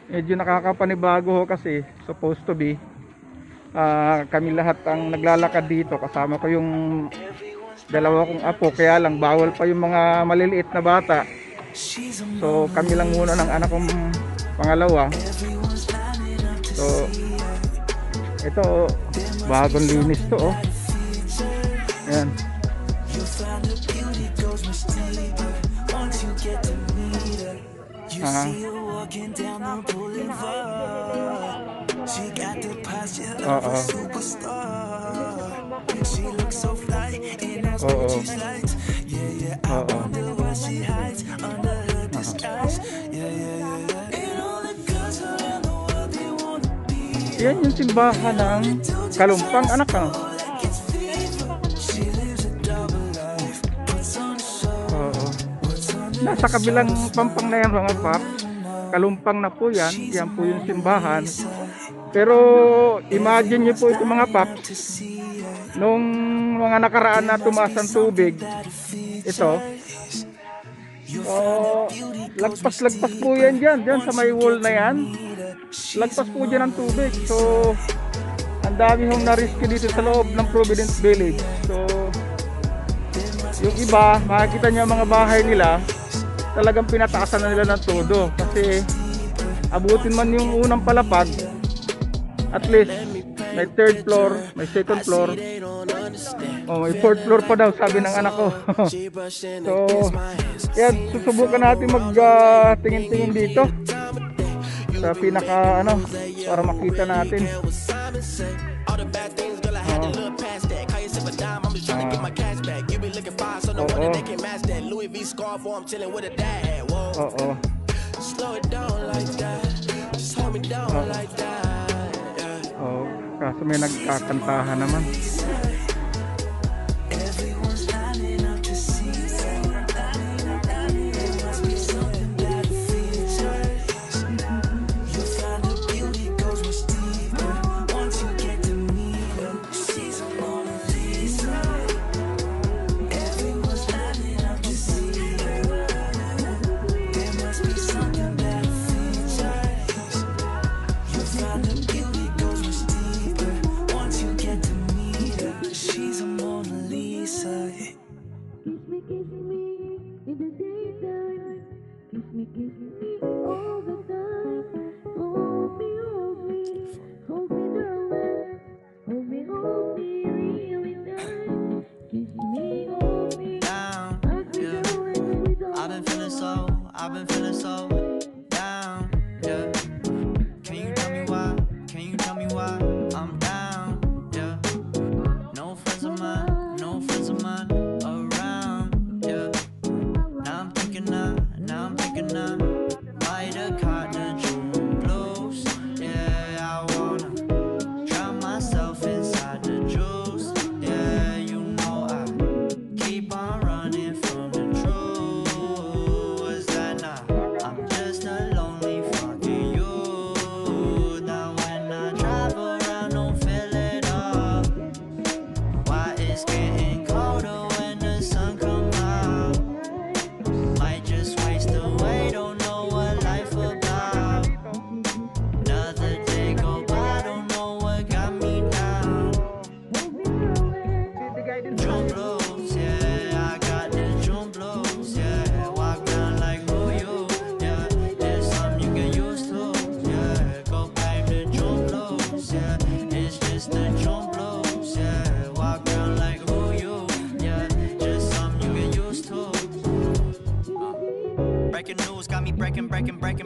Medyo nakakapanibago ho kasi supposed to be kami lahat ang naglalakad dito, kasama ko yung dalawa kong apo, kaya lang bawal pa yung mga maliliit na bata, so kami lang muna ng anak kong pangalawa. So ito, bagong linis to, oh. Ayan. Oo. Oo. Oo. Yan yung simbahan ng Kalumpang, anak ka. Oo. Nasa kabilang pampang na yan mga paps. Kalumpang na po yan. Yan po yung simbahan. Pero imagine nyo po ito mga paps, nung mga nakaraan na tumaas ang tubig, ito, lagpas po yan dyan sa may wall na yan. Lagpas po dyan ang tubig. So ang dami hong na-rescue dito sa loob ng Providence Village. So yung iba, makikita nyo mga bahay nila, talagang pinataasan na nila ng todo. Kasi abutin man yung unang palapag, at least may third floor, may second floor, may fourth floor pa daw, sabi ng anak ko. So yan, susubukan natin mag tingin-tingin dito sa pinaka para makita natin. Kaso may nagkakantahan naman. I've been feeling so down, yeah. Can you tell me why? Can you tell me why I'm down, yeah? No friends of mine around, yeah. Now I'm thinking might have caught the June blues, yeah. I wanna drown myself inside the juice, yeah. You know I keep on running from the truth.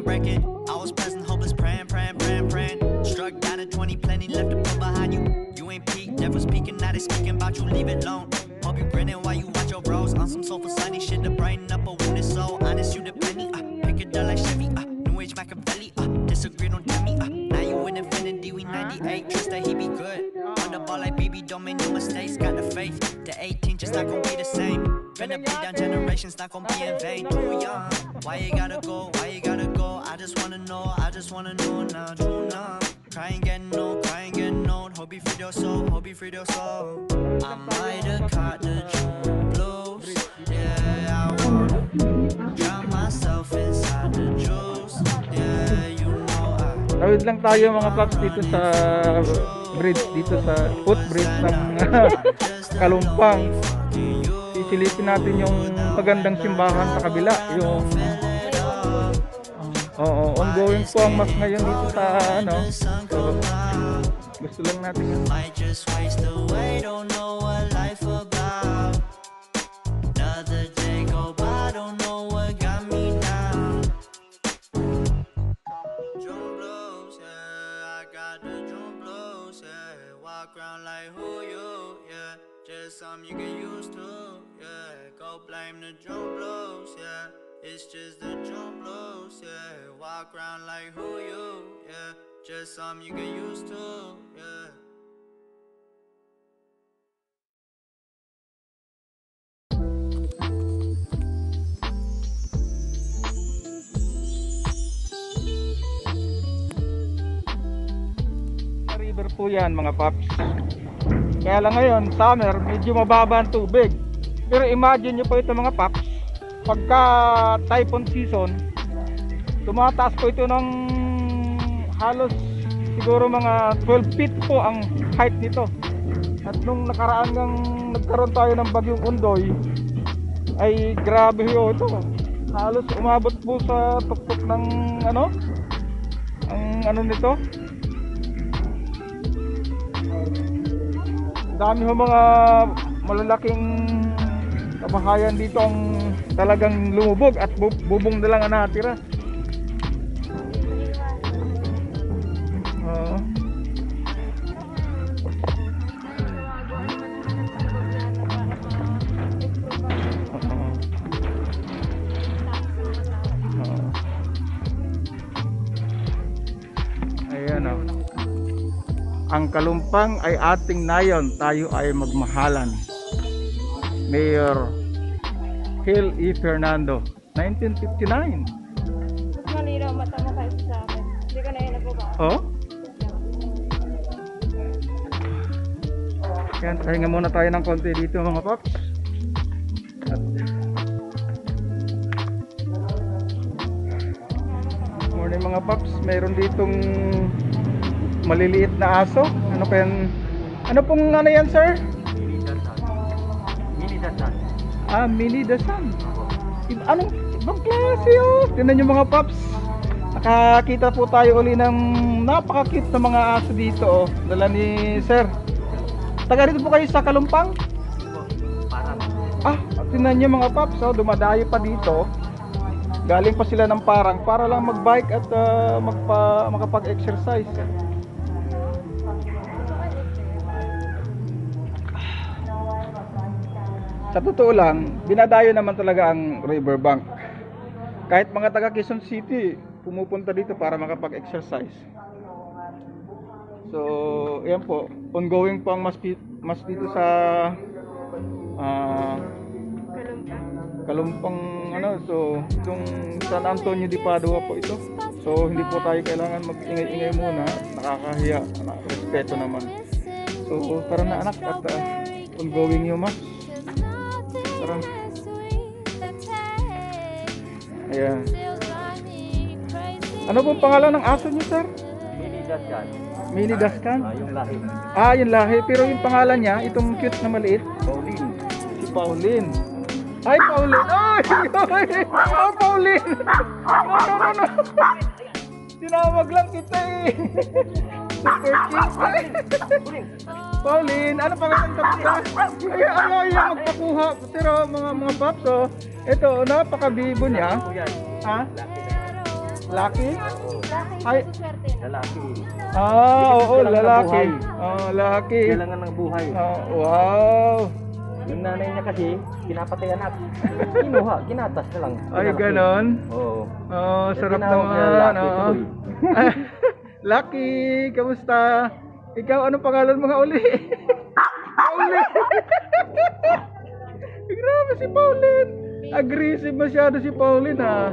Breaking. I was present, hopeless, praying. Struck down at 20, plenty left to put behind you. You ain't peaked, never speaking, now they speaking about you, leave it alone. Hope you grinning while you watch your bros on some soulful sunny shit to brighten up a wounded soul. Honest, you the penny, pick it up like Chevy, New Age Machiavelli, disagree, don't tell me, now you in infinity, we 98, trust that he be good. On the ball like BB, don't make no mistakes, got the faith, the 18 just not gonna be the same. Gonna be down generations, not gonna be in vain. Too young, why you gotta go, I just wanna know now, true now. Cry and get old, hope you free your soul, I might have caught the June blues, yeah. I wanna drown myself inside the juice, yeah. You know Tawid lang tayo mga paps dito sa bridge, dito sa footbridge ng Kalumpang. Sisilipin natin yung magandang simbahan sa kabila, yung ongoing po ang mas ngayon dito sa ano. So, gusto lang natin yun. Might just waste away, don't know what life about. Another day go by, don't know what got me down. Drum blows, yeah, I got the drum blows, yeah. Walk around like who you, yeah. Just something you get used to, yeah. Go blame the drum blows, yeah. It's just the drum blows, yeah. Walk around like who you, yeah. Just something you get used to, yeah. River po yan mga paps. Kaya lang ngayon, summer, medyo mababa ang tubig. Pero imagine nyo po ito mga paps, pagka typhoon season, tumataas po ito ng halos siguro mga 12 feet po ang height nito. At nung nakaraan ng nagkaroon tayo ng bagyong Undoy, ay grabe ho ito. Halos umabot po sa tuktok ng ano, ang ano nito. Dami ho mga malalaking kabahayan dito ang talagang lumubog at bubong na lang ang natira. Ayan o. Ang Kalumpang ay ating nayon, tayo ay magmahalan. Mayor Hill E. Fernando, 1959. Malinaw mata mo kayo sa akin. Hindi ka na yun nagbuka. Oh? Yan, pahinga muna tayo ng konti dito mga paps. Morning mga paps, mayroon ditong maliliit na aso. Ano kaya? Ano pong ano yan, sir? Mini dasan. Ah, mini dasan. Anong ibang klase oh? Tingnan nyo mga paps. Nakakita po tayo uli ng napaka-cute na mga aso dito oh. Dala ni sir. Taga rito po kayo sa Kalumpang? Parang. Ah, tingnan nyo mga paps oh, dumadayo pa dito. Galing pa sila ng Parang para lang mag-bike at makapag-exercise. Sa totoo lang, dinadayo naman talaga ang riverbank. Kahit mga taga Quezon City, pumupunta dito para makapag-exercise. So, yan po, ongoing po ang mas dito sa Kalumpang ano, so itong San Antonio de Padua po ito. So, hindi po tayo kailangan mag-ingay-ingay muna, nakakahiya, respeto naman. So, tara na anak at ongoing yung mas. Tara. Ayan. Ano pong pangalan ng aso niyo, sir? Mini dasan. Mini Daskan? Yung lahi. Ah, yung lahi. Pero yung pangalan niya, itong cute na maliit, Pauline. si Pauline. Ay, Pauline! Ay! Oh, Pauline! No. Tinawag lang kita eh. Super cute. Pauline, ano pangalan ka ba? Ay, ano yung magpakuha? Pero mga paps, oh. Ito, napakabibo niya. Ako yan. Ha? Lucky? Laki, Ay. swerte na. Lalaki. Ah, oo, Kailangan ng lalaki. buhay. Oh, lalaki. Kailangan ng buhay. Oh, wow. Yung nanay niya kasi, pinapatayan natin. Kinuha, kinatas na lang. Ay, Pinalaki. ganon. Oo. Oh, sarap tinawag niya naman. Lucky Oo. tuloy. Lucky, kamusta? Ikaw, anong pangalan mo nga uli? Pauline. Grabe si Pauline. Aggressive masyado si Pauline ha.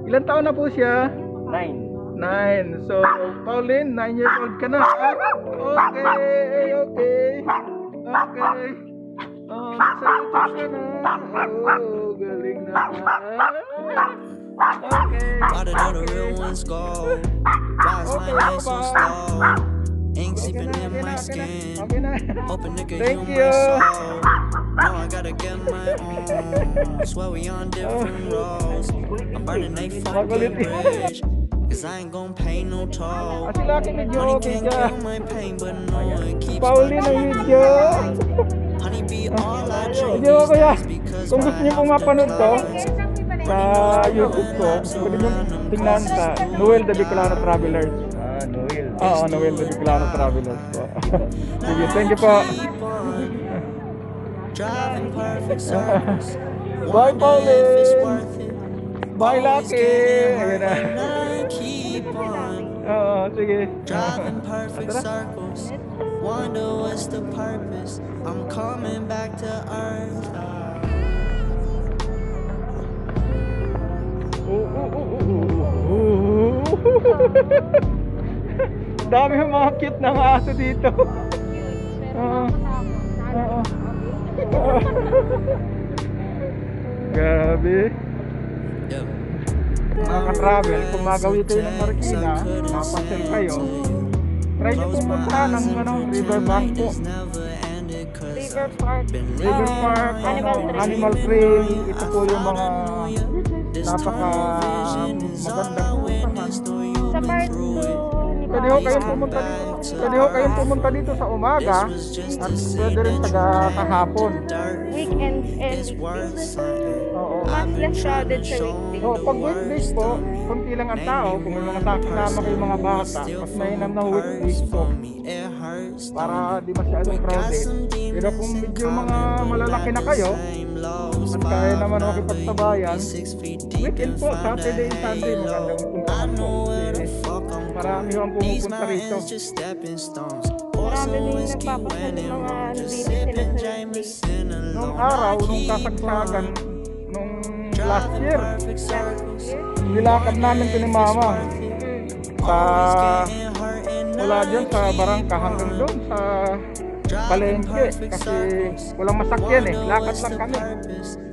Ilan taon na po siya? 9. 9. So, Pauline, 9 years old ka na. Okay. Oh, nasa YouTube ka na. Oh, galing na. Okay. Gotta know the real ones go. Okay, life so bye. slow. Ink Okay seeping na, in okay na, my okay na. skin. Okay na. Open nigga, Thank you you. my soul. No, I gotta get my own. Swear we on different roads. I'm burning they fucking bridge. Cause I ain't gon' pay no toll. Kasi laki medyo Money okay can't ka. kill my pain, but no, it keeps Pauline ang video. Honey be all I drink Medyo these kaya, days because kung gusto niyo pong mapanood to, sa YouTube ko, pwede niyo tingnan sa Noel the Bicolano Travelers. Noel. Oo, Noel the Bicolano Travelers po. Sige, thank you po. driving perfect circles. Bye, Wonder if it's Pauline. worth it. Bye, Always Lucky. getting Ayan hurt na. and I keep on Oo, sige. driving perfect Tara. circles. Wonder what's the purpose. I'm coming back to earth. Dami yung mga cute na mga aso dito. Oo. Oo. Grabe. Yeah. Mga ka-travel, kung magawi kayo ng Marikina, mapasel kayo, try nyo pumunta ng riverbank po. River Park. River Park, Animal Trail, ito po yung mga napaka magandang puntahan. Sa part 2 ni Pwede ho kayong pumunta dito. Pwede ho kayong pumunta dito sa umaga at pwede rin taga kahapon. weekends and Oo. mas less crowded sa weekdays. So, pag weekdays po, konti lang ang tao. Kung may mga kasama kayong mga bata, mas mainam na weekdays po para di masyadong crowded. Pero kung medyo mga malalaki na kayo at kaya naman makipagsabayan, weekend po, Saturday and Sunday, magandang puntahan po. Marami ho ang pumupunta rito. Marami din nagpapasan ng mga busy sila sa weekdays. Nung araw, nung kasagsagan, nung last year, nilakad namin ito ni Mama sa mula dyan sa Barangka hanggang doon sa Palengke kasi walang masakyan eh, lakad lang kami.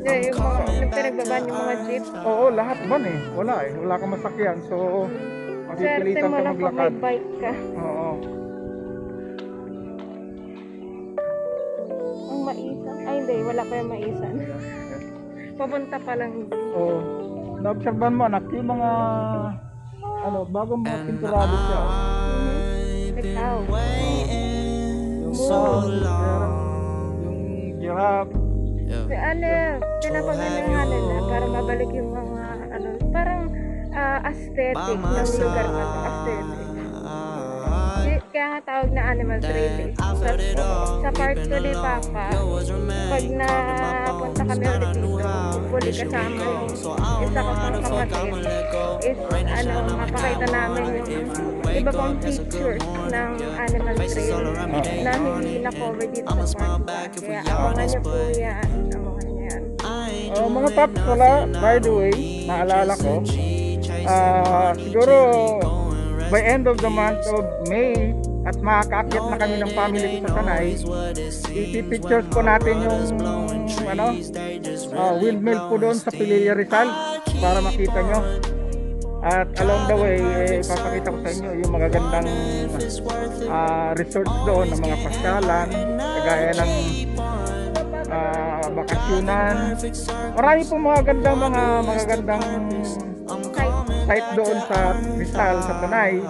Yung mga nagpinagbaban yung mga jeep. Oo, lahat ban eh, wala eh, wala kang masakyan, so Swerte mapipilitan mo ka lang kung maglakad. may bike ka. Oo. Ang maisan. Ay hindi, wala pa yung maisan. Papunta pa lang din. Oo. Naobserban mo anak, yung mga bagong mga pinturado siya. Ikaw. Yung giraffe. Pinapaganahan nila para mabalik yung mga parang aesthetic ng lugar na to. Aesthetic. Kaya nga tawag na animal trail eh. Sa part 2 ni Papa, pag napunta kami ulit dito, huli kasama yung isa ko pang kapatid, is mapakita namin yung iba pang features ng animal trail na hindi na-cover dito sa part 1. Kaya abangan niyo po yan. Abangan niyo yan. Mga paps pala, by the way, naalala ko, siguro by end of the month of May at makakaakyat na kami ng family ko sa Tanay, ipipictures po natin yung windmill po doon sa Pililla Rizal para makita nyo. At along the way, ipapakita ko sa inyo yung magagandang resorts doon ng mga pasyalan, kagaya ng bakasyonan. Marami po magagandang site doon sa Rizal, sa Tanay,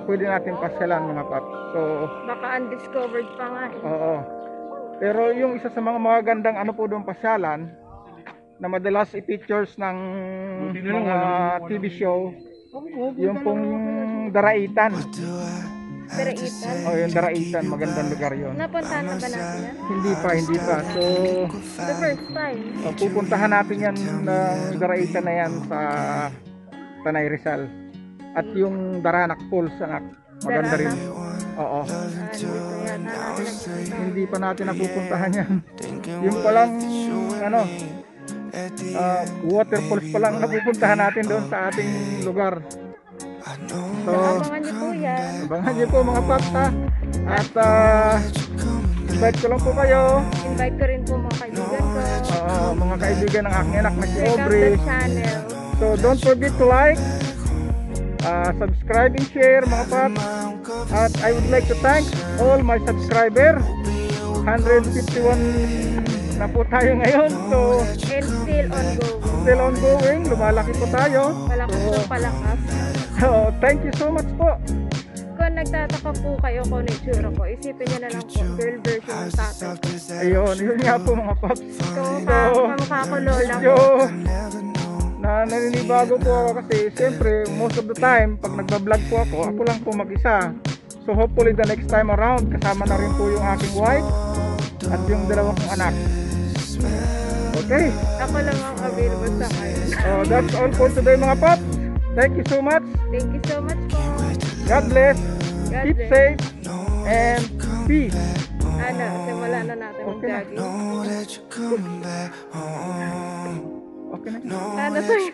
pwede natin pasyalan mga paps. So, Baka undiscovered pa nga eh. oo. Pero yung isa sa mga magagandang po doon pasyalan na madalas i-pictures ng mga TV show, yung pong Daraitan. Daraitan. Yung Daraitan, magandang lugar yun. Napuntahan na ba natin yan? Hindi pa. So, The first time. pupuntahan natin yan ng Daraitan na yan sa Tanay Rizal. At yung Daranak Falls, anak, maganda rin. Oo. Hindi pa natin napupuntahan yan. Yung palang waterfalls pa lang napupuntahan natin doon sa ating lugar. So, Abangan niyo po yan. abangan niyo po mga paps ha. At invite ko lang po kayo, Invite ko rin po mga kaibigan ko. mga kaibigan ng aking anak na si Check out Aubrey. the channel. So don't forget to like, Subscribe and share mga paps. At I would like to thank all my subscriber. 151 na po tayo ngayon. So And still ongoing. Lumalaki po tayo. palakas ng palakas. So thank you so much po. Kung nagtataka po kayo kung ano yung tsura ko, isipin nyo na lang po, girl version ng tatay ko. Ayun, yun nga po mga paps. So, kamukha ko lola ko. Yo, naninibago po ako kasi siyempre most of the time pag nagbablog po ako lang po mag-isa. So hopefully the next time around kasama na rin po yung aking wife at yung dalawang kong anak. Okay, Ako lang ang available sa kayo. that's all for today mga paps. Thank you so much. Thank you so much po. God bless. God Keep bless. safe and peace. Simula na natin mag-jogging. Okay na. Sa'yo.